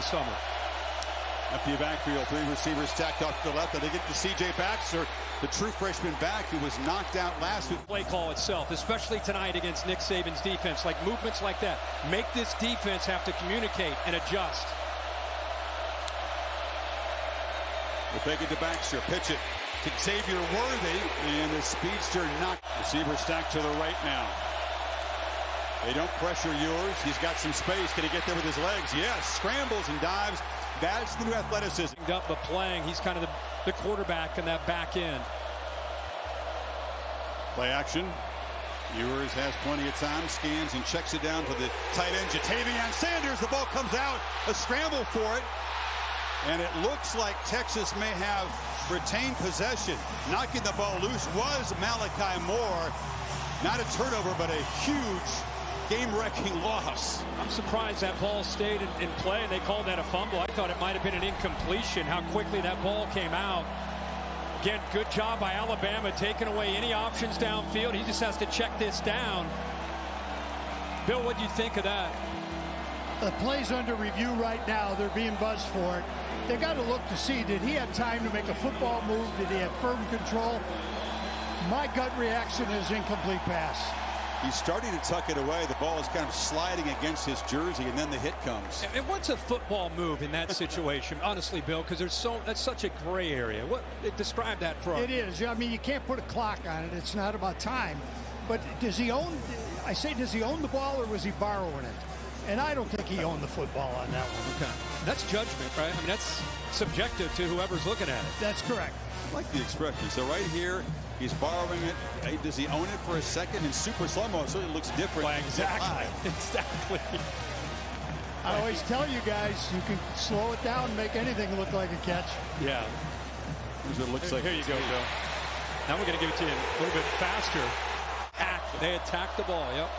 the summer. Empty backfield, 3 receivers stacked off to the left. They get to C.J. Baxter, the true freshman back who was knocked out last week. Play call itself, especially tonight against Nick Saban's defense, like movements like that, make this defense have to communicate and adjust. We'll take it to Baxter, pitch it to Xavier Worthy, and the speedster knocked. Receiver stacked to the right now. They don't pressure Ewers. He's got some space. Can he get there with his legs? Yes. Scrambles and dives. That's the new athleticism. But playing, he's kind of the quarterback in that back end. Play action. Ewers has plenty of time. Scans and checks it down to the tight end, Jatavion Sanders. The ball comes out. A scramble for it. And it looks like Texas may have retained possession. Knocking the ball loose was Malachi Moore. Not a turnover, but a huge game-wrecking loss. I'm surprised that ball stayed in play, and they called that a fumble. I thought it might have been an incompletion, how quickly that ball came out. Again, good job by Alabama taking away any options downfield. He just has to check this down. Bill, what do you think of that? The play's under review right now. They're being buzzed for it. They got to look to see, did he have time to make a football move? Did he have firm control? My gut reaction is incomplete pass. He's starting to tuck it away. The ball is kind of sliding against his jersey, and then the hit comes. And what's a football move in that situation? Honestly, Bill, because that's such a gray area. Describe that for us. It is. I mean, you can't put a clock on it. It's not about time. But does he own the ball, or was he borrowing it? And I don't think he owned the football on that one. Okay. That's judgment, right? I mean, that's subjective to whoever's looking at it. That's correct. I like the expression. So right here, he's borrowing it. Hey, does he own it for a second? In super slow-mo, so it looks different. Well, exactly. Exactly. I always tell you guys, you can slow it down and make anything look like a catch. Yeah. Here's what it looks like. Here you go, Bill. Now we're going to give it to you a little bit faster. They attack the ball, yep.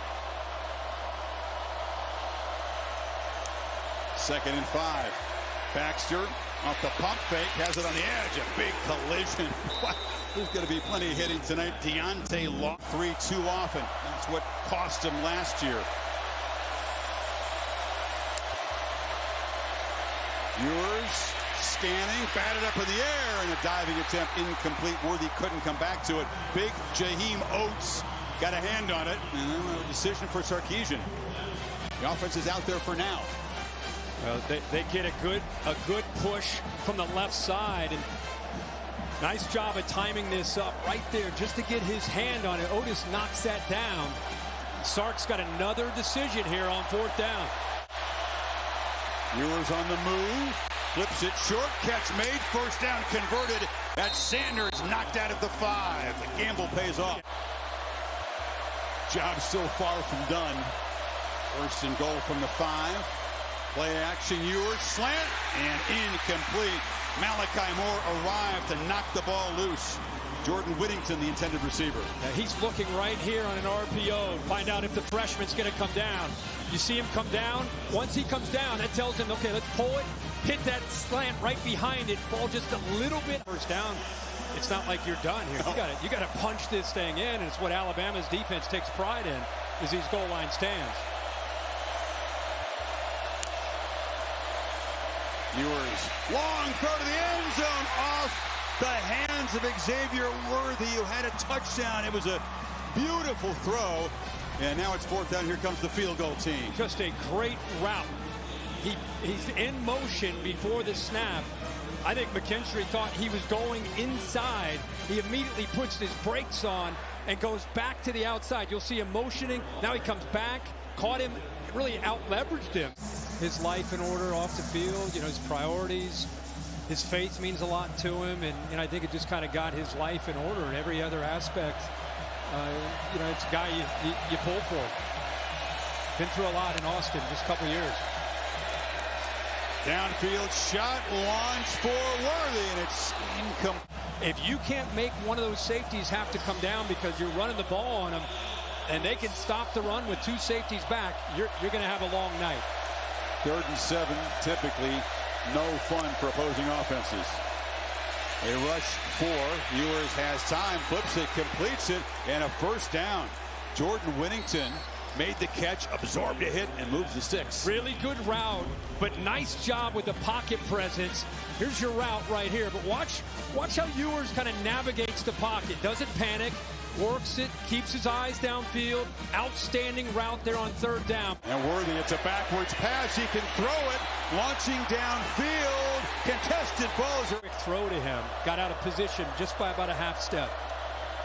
2nd and 5. Baxter off the pump fake, has it on the edge. A big collision. There's going to be plenty of hitting tonight. Deontay Law 3 too often. That's what cost him last year. Ewers scanning, batted up in the air, and a diving attempt incomplete. Worthy couldn't come back to it. Big Jaheim Oates got a hand on it, and a decision for Sarkisian. The offense is out there for now. Well, they get a good push from the left side, and nice job of timing this up right there just to get his hand on it. Otis knocks that down. Sark's got another decision here on 4th down. Ewers on the move, flips it short, catch made, 1st down converted. That's Sanders knocked out at the 5. The gamble pays off. Job still far from done. 1st and goal from the 5. Play action, Ewers, slant, and incomplete. Malachi Moore arrived to knock the ball loose. Jordan Whittington, the intended receiver. He's looking right here on an RPO. Find out if the freshman's going to come down. You see him come down. Once he comes down, that tells him, okay, let's pull it. Hit that slant right behind it. Ball just a little bit. 1st down. It's not like you're done here. No. You got to punch this thing in, and it's what Alabama's defense takes pride in, is these goal line stands. Ewers, long throw to the end zone, off the hands of Xavier Worthy, who had a touchdown. It was a beautiful throw, and now it's 4th down. Here comes the field goal team. Just a great route. He's in motion before the snap. I think McKinstry thought he was going inside. He immediately puts his brakes on and goes back to the outside. You'll see him motioning. Now he comes back, caught him, really out-leveraged him. His life in order off the field, you know, his priorities, his faith means a lot to him, and I think it just kind of got his life in order in every other aspect. You know, it's a guy you pull for. Been through a lot in Austin, just a couple years. Downfield shot, launch for Worthy, and it's incomplete. If you can't make one of those safeties have to come down because you're running the ball on them, and they can stop the run with 2 safeties back, you're going to have a long night. 3rd and 7, typically no fun for opposing offenses. A rush 4. Ewers has time, flips it, completes it, and a 1st down. Jordan Whittington made the catch, absorbed a hit, and moves the sticks. Really good route, but nice job with the pocket presence. Here's your route right here, but watch how Ewers kind of navigates the pocket. Doesn't panic, works it, keeps his eyes downfield. Outstanding route there on third down. And Worthy, it's a backwards pass. He can throw it, launching downfield. Contested balls. Quick throw to him. Got out of position just by about a half step.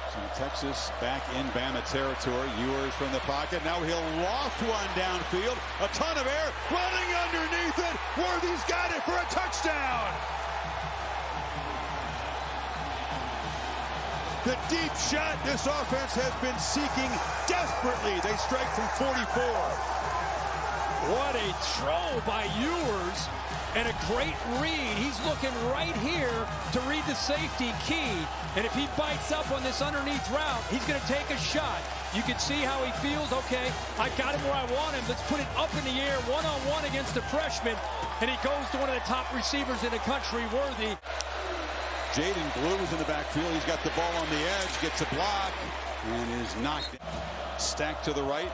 So Texas back in Bama territory. Ewers from the pocket. Now he'll loft one downfield. A ton of air. Running underneath it. Worthy's got it for a touchdown. The deep shot this offense has been seeking desperately. They strike from 44. What a throw by Ewers and a great read. He's looking right here to read the safety key. And if he bites up on this underneath route, he's going to take a shot. You can see how he feels. Okay, I got him where I want him. Let's put it up in the air, one-on-one against the freshman. And he goes to one of the top receivers in the country, Worthy. Jaden Blue is in the backfield. He's got the ball on the edge, gets a block, and is knocked down. Stacked to the right.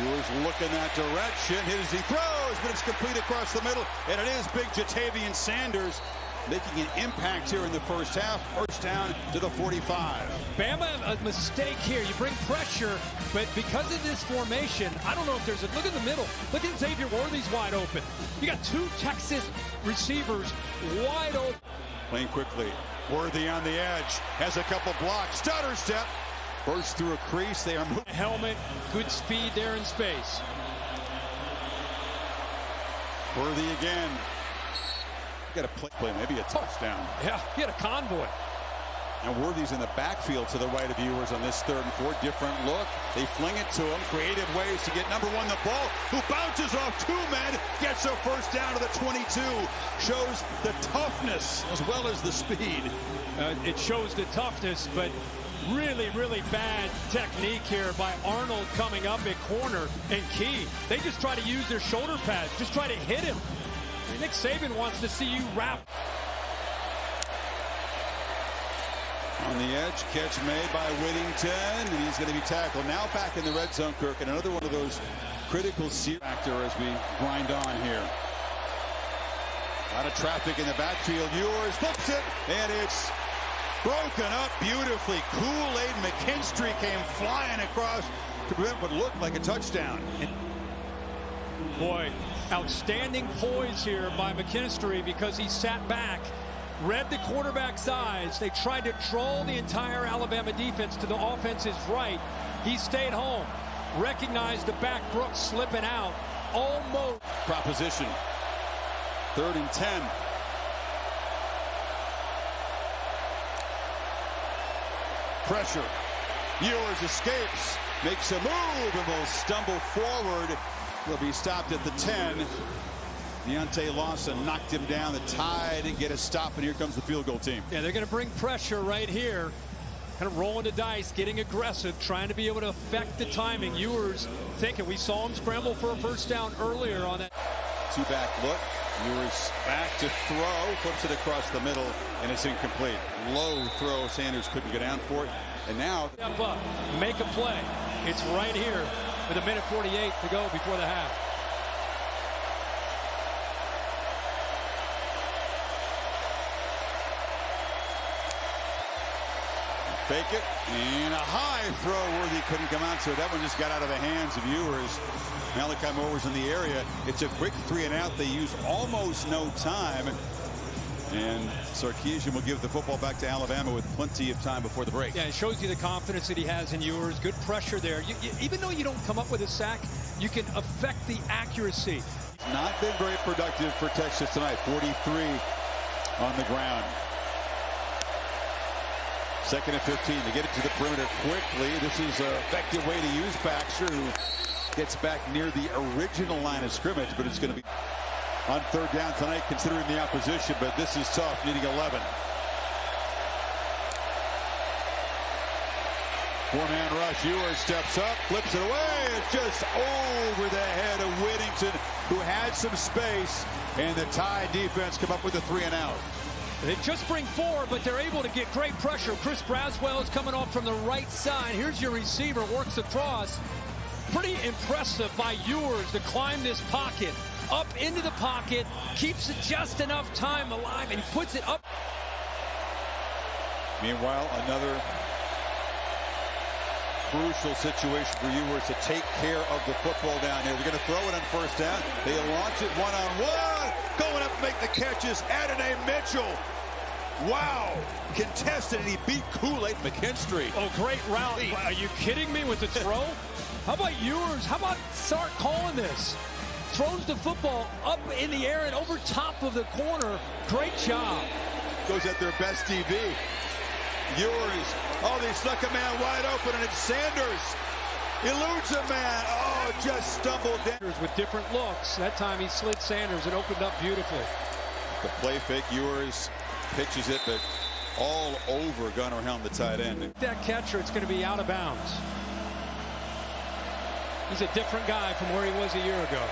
Ewers looking that direction. Hit as he throws, but it's complete across the middle. And it is big Jatavian Sanders making an impact here in the first half. First down to the 45. Bama, a mistake here. You bring pressure, but because of this formation, I don't know if there's a look in the middle. Look at Xavier Worthy's wide open. You got two Texas receivers wide open. Playing quickly. Worthy on the edge. Has a couple blocks. Stutter step. Bursts through a crease. They are moving. Helmet. Good speed there in space. Worthy again. Got a play, maybe a touchdown. Yeah, he had a convoy. And Worthy's in the backfield to the right of Ewers on this 3rd and 4. Different look. They fling it to him. Creative ways to get number 1 the ball, who bounces off 2 men, gets a first down to the 22. Shows the toughness as well as the speed. It shows the toughness, but really, really bad technique here by Arnold coming up at corner and key. They just try to use their shoulder pads, just try to hit him. Nick Saban wants to see you wrap. On the edge, catch made by Whittington, and he's going to be tackled. Now back in the red zone, Kirk, and another one of those critical factor as we grind on here. A lot of traffic in the backfield. Ewers flips it, and it's broken up beautifully. Kool-Aid McKinstry came flying across to prevent what looked like a touchdown. Boy, outstanding poise here by McKinstry because he sat back, read the quarterback's eyes. They tried to troll the entire Alabama defense to the offense's right. He stayed home, recognized the back Brooks slipping out, almost. Proposition. 3rd and 10. Pressure. Ewers escapes, makes a move, and will stumble forward. He'll be stopped at the 10. Deontay Lawson knocked him down. The Tide didn't get a stop, and here comes the field goal team. Yeah, they're going to bring pressure right here. Kind of rolling the dice, getting aggressive, trying to be able to affect the timing. Ewers thinking. We saw him scramble for a first down earlier on that. 2-back look. Ewers back to throw. Flips it across the middle, and it's incomplete. Low throw. Sanders couldn't get down for it. And now. Step up. Make a play. It's right here with 1:48 to go before the half. Fake it, and a high throw. Worthy couldn't come out, so that one just got out of the hands of Ewers. Malachi Moore was in the area. It's a quick 3 and out. They use almost no time. And Sarkisian will give the football back to Alabama with plenty of time before the break. Yeah, it shows you the confidence that he has in Ewers. Good pressure there. Even though you don't come up with a sack, you can affect the accuracy. Not been very productive for Texas tonight. 43 on the ground. 2nd and 15 to get it to the perimeter quickly. This is an effective way to use Baxter, who gets back near the original line of scrimmage, but it's going to be on 3rd down tonight considering the opposition, but this is tough, needing 11. 4-man rush. Ewers steps up, flips it away. It's just over the head of Whittington, who had some space, and the Tide defense come up with a 3 and out. They just bring 4, but they're able to get great pressure. Chris Braswell is coming off from the right side. Here's your receiver, works across. Pretty impressive by Ewers to climb this pocket. Up into the pocket, keeps it just enough time alive, and puts it up. Meanwhile, another crucial situation for Ewers to take care of the football down here. They're going to throw it on first down. They launch it one-on-one. Going up to make the catches, Adonai Mitchell. Wow. Contested, and he beat Kool-Aid McKinstry. Oh, great route. Are you kidding me with the throw? How about Ewers? How about Sark calling this? Throws the football up in the air and over top of the corner. Great job. Goes at their best DB. Ewers. Oh, they stuck a man wide open, and it's Sanders. Eludes a man. Oh, just stumbled down. With different looks. That time he slid Sanders and opened up beautifully. The play fake. Ewers pitches it, but all over Gunnar Helm, the tight end. That catcher, it's going to be out of bounds. He's a different guy from where he was a year ago.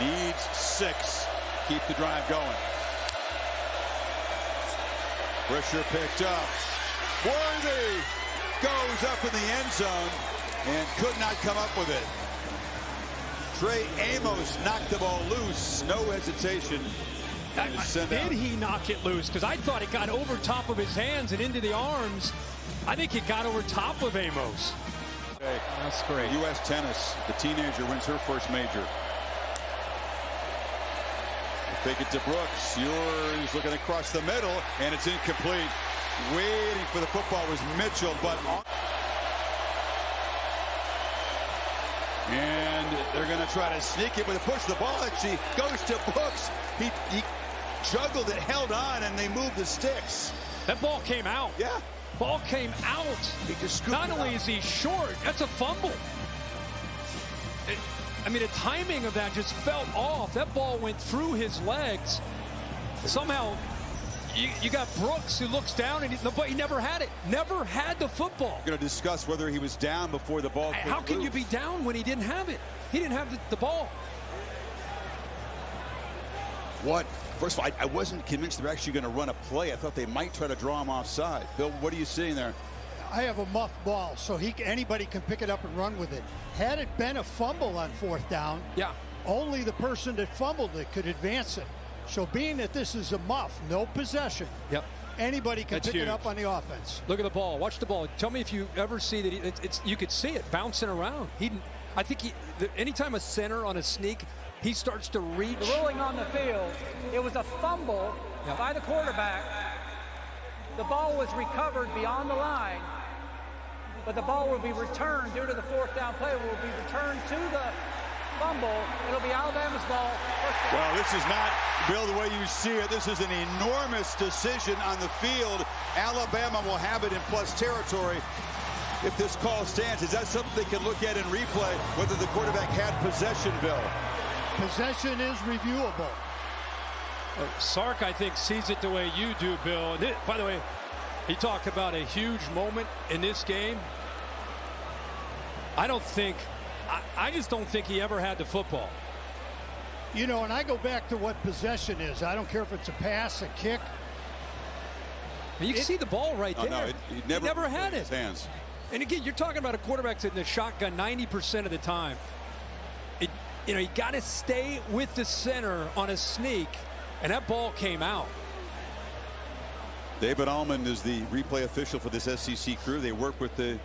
Needs 6. Keep the drive going. Pressure picked up. Worthy goes up in the end zone and could not come up with it. Trey Amos knocked the ball loose. No hesitation. Did he knock it loose? Because I thought it got over top of his hands and into the arms. I think it got over top of Amos. Okay. That's great. U.S. tennis. The teenager wins her first major. Fake it to Brooks. Ewers looking across the middle, and it's incomplete. Waiting for the football was Mitchell, but and they're going to try to sneak it with a push. The ball actually goes to Brooks. He juggled it, held on, and they moved the sticks. That ball came out. Yeah. Ball came out. He just Not only is he short, that's a fumble. I mean, the timing of that just felt off. That ball went through his legs. Somehow, you got Brooks who looks down, and he never had it. Never had the football. We're going to discuss whether he was down before the ball. How can you be down when he didn't have it? He didn't have the ball. What? First of all, I wasn't convinced they're actually going to run a play. I thought they might try to draw him offside. Bill, what are you seeing there? I have a muff ball, so anybody can pick it up and run with it. Had it been a fumble on 4th down, yeah, only the person that fumbled it could advance it. So being that this is a muff, no possession, yep, anybody can pick huge. it up on the offense. Look at the ball. Watch the ball. Tell me if you ever see that you could see it bouncing around. I think anytime a center on a sneak, he starts to reach. The ruling on the field, it was a fumble by the quarterback. The ball was recovered beyond the line, but the ball will be returned due to the 4th down play. Will be returned to the fumble. It'll be Alabama's ball. Well, this is not, Bill, the way you see it. This is an enormous decision on the field. Alabama will have it in plus territory if this call stands. Is that something they can look at in replay, whether the quarterback had possession, Bill? Possession is reviewable. Sark, I think, sees it the way you do, Bill. And by the way, he talked about a huge moment in this game. I just don't think he ever had the football. You know, and I go back to what possession is. I don't care if it's a pass, a kick. And you can see the ball right there. No, he never had it. His hands. And again, you're talking about a quarterback in the shotgun 90% of the time. You got to stay with the center on a sneak, and that ball came out. David Allman is the replay official for this SEC crew. They work with the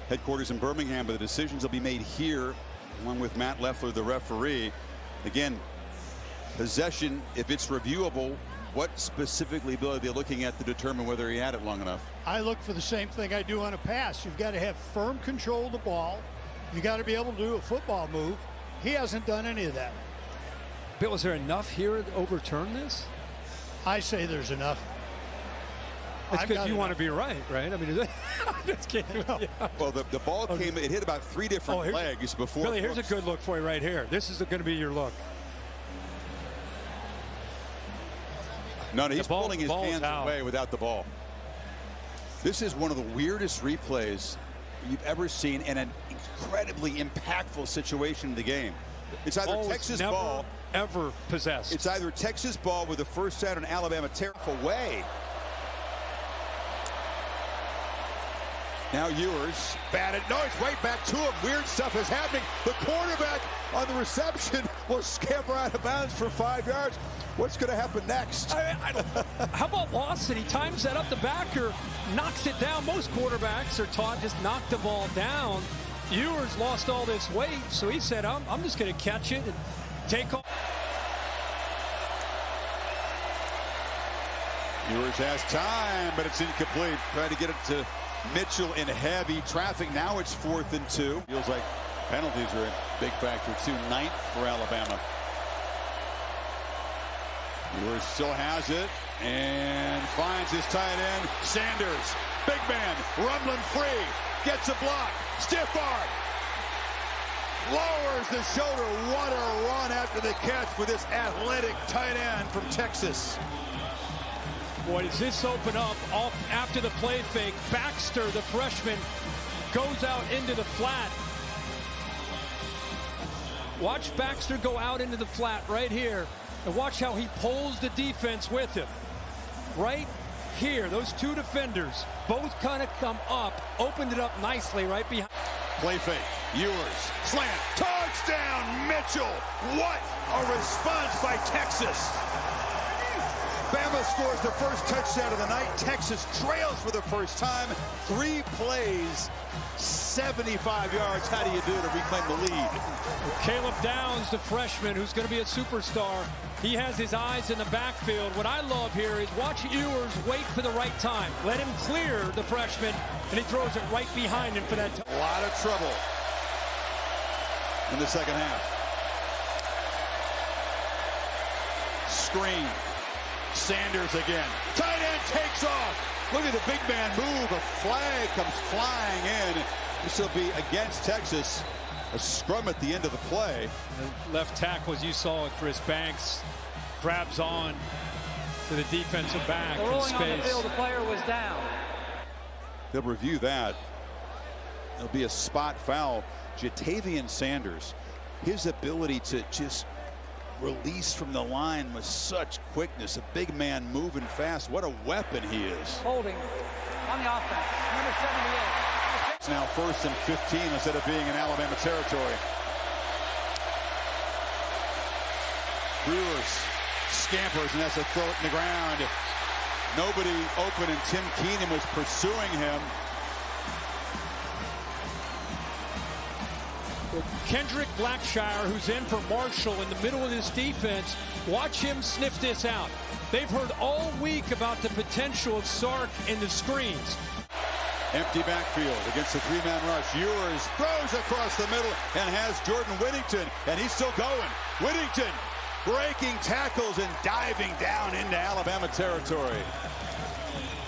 headquarters in Birmingham, but the decisions will be made here, along with Matt Leffler, the referee. Again, possession, if it's reviewable, what specifically, Bill, are they looking at to determine whether he had it long enough? I look for the same thing I do on a pass. You've got to have firm control of the ball. You got to be able to do a football move. He hasn't done any of that. Bill, is there enough here to overturn this? I say there's enough. It's because you want to be right? I mean, I'm just kidding. No. Yeah. Well, the ball came, it hit about 3 different legs before. Billy, here's a good look for you right here. This is going to be your look. No, he's pulling his hands away without the ball. This is one of the weirdest replays you've ever seen in an incredibly impactful situation in the game. It's either Texas never, ball, ever possessed. It's either Texas ball with the first down and Alabama tear away. Now Ewers batted. No, it's right back to him. Weird stuff is happening. The quarterback on the reception will scamper out of bounds for 5 yards. What's going to happen next? How about Lawson? He times that up the backer, knocks it down. Most quarterbacks are taught just knock the ball down. Ewers lost all this weight, so he said, I'm just going to catch it and take off. Ewers has time, but it's incomplete. Trying to get it to Mitchell in heavy traffic. Now it's 4th and 2. Feels like penalties are a big factor too. 9th for Alabama. Ewers still has it and finds his tight end. Sanders, big man, rumbling free, gets a block, stiff arm, lowers the shoulder. What a run after the catch for this athletic tight end from Texas. Boy, does this open up off after the play fake. Baxter, the freshman, goes out into the flat. Watch Baxter go out into the flat right here. And watch how he pulls the defense with him. Right here, those two defenders both kind of come up, opened it up nicely right behind. Play fake, Ewers, slant, touchdown, Mitchell. What a response by Texas. Bama scores the first touchdown of the night. Texas trails for the first time. 3 plays, 75 yards. How do you do to reclaim the lead? Caleb Downs, the freshman, who's going to be a superstar. He has his eyes in the backfield. What I love here is watch Ewers wait for the right time. Let him clear the freshman, and he throws it right behind him for that. A lot of trouble in the second half. Screen. Sanders again. Tight end takes off. Look at the big man move. A flag comes flying in. This will be against Texas. A scrum at the end of the play. The left tackle, as you saw it, Chris Banks grabs on to the defensive back in rolling space. on the field, the player was down. They'll review that. There'll be a spot foul. Jatavian Sanders, his ability to just release from the line with such quickness. A big man moving fast. What a weapon he is. Holding on the offense, number 78. It's now 1st and 15 instead of being in Alabama territory. Brewers scampers and has to throw it in the ground. Nobody open, and Tim Keenan was pursuing him. Kendrick Blackshire, who's in for Marshall in the middle of this defense, watch him sniff this out. They've heard all week about the potential of Sark in the screens. Empty backfield against the 3-man rush. Ewers throws across the middle and has Jordan Whittington, and he's still going. Whittington breaking tackles and diving down into Alabama territory.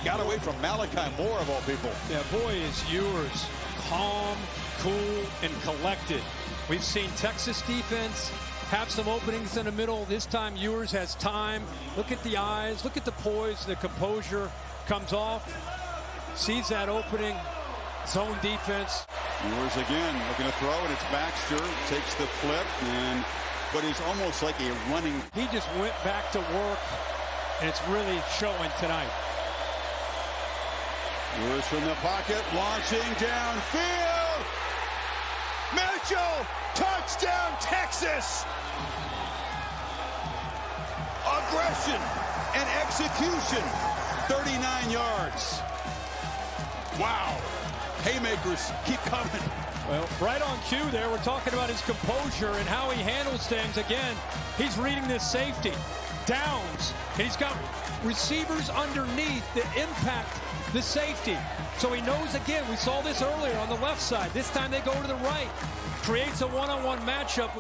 Got away from Malachi Moore, of all people. Yeah, boy, is Ewers calm, cool, and collected. We've seen Texas defense have some openings in the middle. This time Ewers has time. Look at the eyes, look at the poise, the composure. Comes off, sees that opening, zone defense. Ewers again looking to throw, and it's Baxter. Takes the flip, but he's almost like a running. He just went back to work, and it's really showing tonight. Ewers from the pocket, launching downfield. Mitchell, touchdown, Texas. Aggression and execution, 39 yards. Wow. Haymakers keep coming. Well, right on cue there, we're talking about his composure and how he handles things. Again, he's reading this safety. Downs, and he's got receivers underneath that impact the safety. So he knows, again, we saw this earlier on the left side. This time they go to the right. Creates a one-on-one matchup.